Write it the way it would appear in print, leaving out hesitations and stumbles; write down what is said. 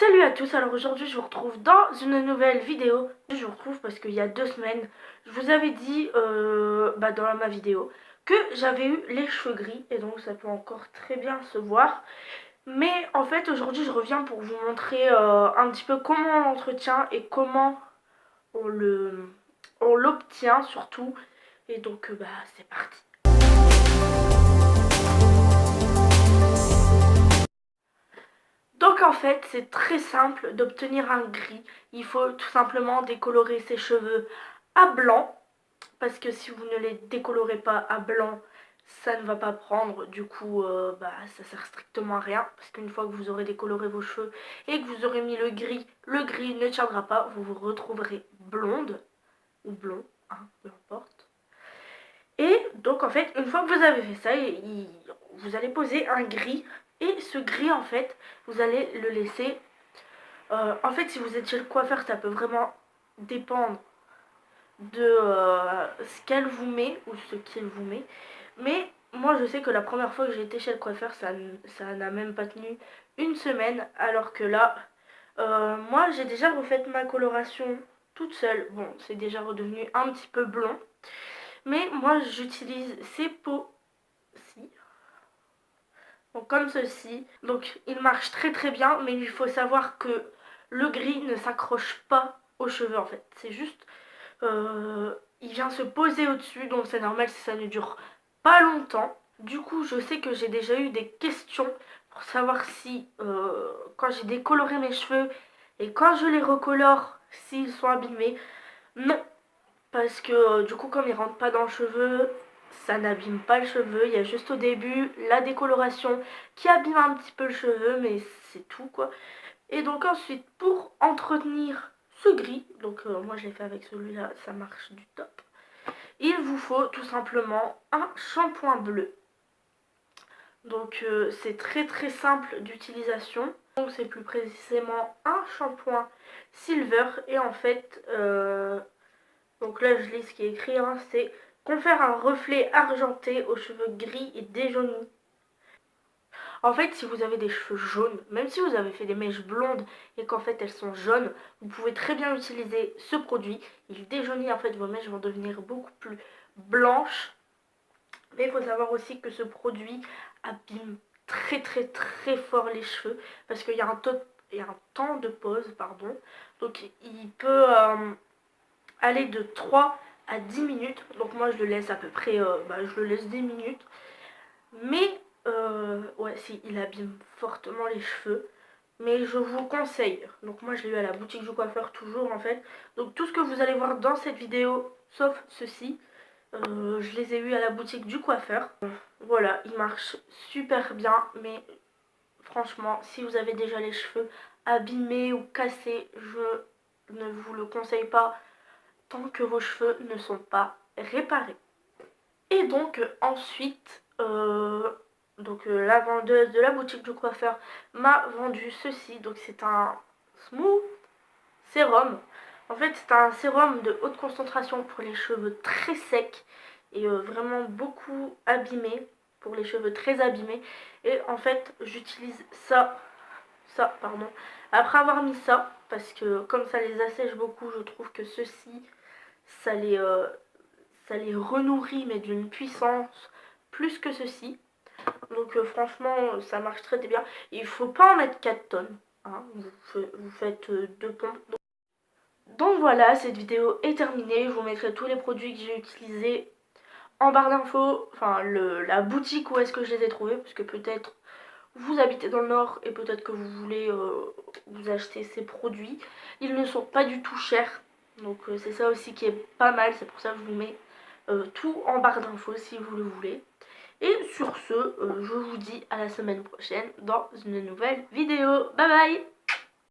Salut à tous, alors aujourd'hui je vous retrouve dans une nouvelle vidéo. Je vous retrouve parce qu'il y a 2 semaines, je vous avais dit dans ma vidéo que j'avais eu les cheveux gris et donc ça peut encore très bien se voir. Mais en fait aujourd'hui je reviens pour vous montrer un petit peu comment on l'entretient et comment on l'obtient surtout. Et donc c'est parti. Donc en fait, c'est très simple d'obtenir un gris. Il faut tout simplement décolorer ses cheveux à blanc. Parce que si vous ne les décolorez pas à blanc, ça ne va pas prendre. Du coup, ça sert strictement à rien. Parce qu'une fois que vous aurez décoloré vos cheveux et que vous aurez mis le gris ne tiendra pas. Vous vous retrouverez blonde ou blond, hein, peu importe. Et donc en fait, une fois que vous avez fait ça, vous allez poser un gris. Et ce gris, en fait, vous allez le laisser... en fait, si vous êtes chez le coiffeur, ça peut vraiment dépendre de ce qu'elle vous met ou ce qu'il vous met. Mais moi, je sais que la première fois que j'ai été chez le coiffeur, ça n'a même pas tenu une semaine. Alors que là, moi, j'ai déjà refait ma coloration toute seule. Bon, c'est déjà redevenu un petit peu blond. Mais moi, j'utilise ces pots-ci. Donc comme ceci. Donc il marche très très bien, mais il faut savoir que le gris ne s'accroche pas aux cheveux en fait. C'est juste, il vient se poser au-dessus, donc c'est normal si ça ne dure pas longtemps. Du coup, je sais que j'ai déjà eu des questions pour savoir si, quand j'ai décoloré mes cheveux et quand je les recolore, s'ils sont abîmés. Non, parce que du coup, comme ils rentrent pas dans le cheveu, ça n'abîme pas le cheveu. Il y a juste au début la décoloration qui abîme un petit peu le cheveu, mais c'est tout quoi. Et donc ensuite, pour entretenir ce gris, donc moi je l'ai fait avec celui-là, ça marche du top. Il vous faut tout simplement un shampoing bleu. Donc c'est très très simple d'utilisation. Donc c'est plus précisément un shampoing silver. Et en fait, donc là je lis ce qui est écrit, hein, c'est confère un reflet argenté aux cheveux gris et déjaunis. En fait, si vous avez des cheveux jaunes, même si vous avez fait des mèches blondes et qu'en fait elles sont jaunes, vous pouvez très bien utiliser ce produit. Il déjaunit, en fait vos mèches vont devenir beaucoup plus blanches. Mais il faut savoir aussi que ce produit abîme très très très fort les cheveux parce qu'il y a un temps de pause, pardon. Donc il peut aller de 3 à 10 minutes. Donc moi je le laisse à peu près, je le laisse 10 minutes. Mais ouais, si, il abîme fortement les cheveux. Mais je vous conseille. Donc moi je l'ai eu à la boutique du coiffeur toujours en fait. Donc tout ce que vous allez voir dans cette vidéo, sauf ceci, je les ai eus à la boutique du coiffeur. Voilà, il marche super bien. Mais franchement, si vous avez déjà les cheveux abîmés ou cassés, je ne vous le conseille pas tant que vos cheveux ne sont pas réparés. Et donc ensuite, la vendeuse de la boutique du coiffeur m'a vendu ceci. Donc c'est un smooth sérum. En fait c'est un sérum de haute concentration pour les cheveux très secs et vraiment beaucoup abîmés, pour les cheveux très abîmés. Et en fait j'utilise ça pardon, après avoir mis ça, parce que comme ça les assèche beaucoup, je trouve que ceci, ça les renourrit mais d'une puissance plus que ceci. Donc franchement ça marche très bien. Il faut pas en mettre 4 tonnes, hein. Vous faites 2 pompes. Donc voilà, cette vidéo est terminée. Je vous mettrai tous les produits que j'ai utilisés en barre d'infos, enfin la boutique où est-ce que je les ai trouvés, parce que peut-être vous habitez dans le nord et peut-être que vous voulez vous acheter ces produits. Ils ne sont pas du tout chers, donc c'est ça aussi qui est pas mal. C'est pour ça que je vous mets tout en barre d'infos si vous le voulez. Et sur ce, je vous dis à la semaine prochaine dans une nouvelle vidéo. Bye bye!